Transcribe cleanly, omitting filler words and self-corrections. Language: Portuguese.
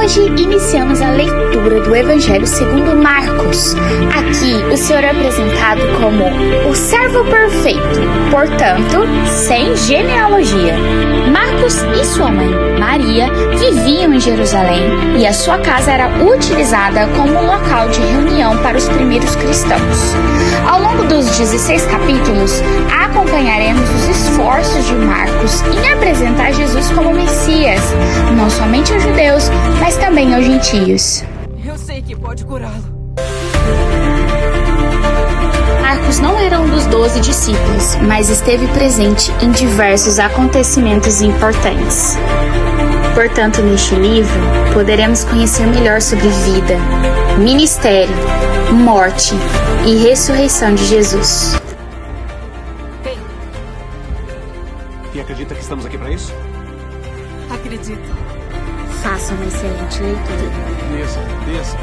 Hoje iniciamos a leitura do Evangelho segundo Marcos. Aqui o Senhor é apresentado como o servo perfeito, portanto, sem genealogia. Marcos e sua mãe, Maria, viviam em Jerusalém e a sua casa era utilizada como local de reunião para os primeiros cristãos. Ao longo dos 16 capítulos, acompanharemos os esforços de Marcos em apresentar Jesus como Messias, não somente aos judeus, mas também aos gentios. Eu sei que pode curá-lo. Marcos não era um dos 12 discípulos, mas esteve presente em diversos acontecimentos importantes. Portanto, neste livro, poderemos conhecer melhor sobre vida, ministério, morte e ressurreição de Jesus. Bem, E acredita que estamos aqui para isso? acredito. Faça uma excelente leitura. Desça, desça.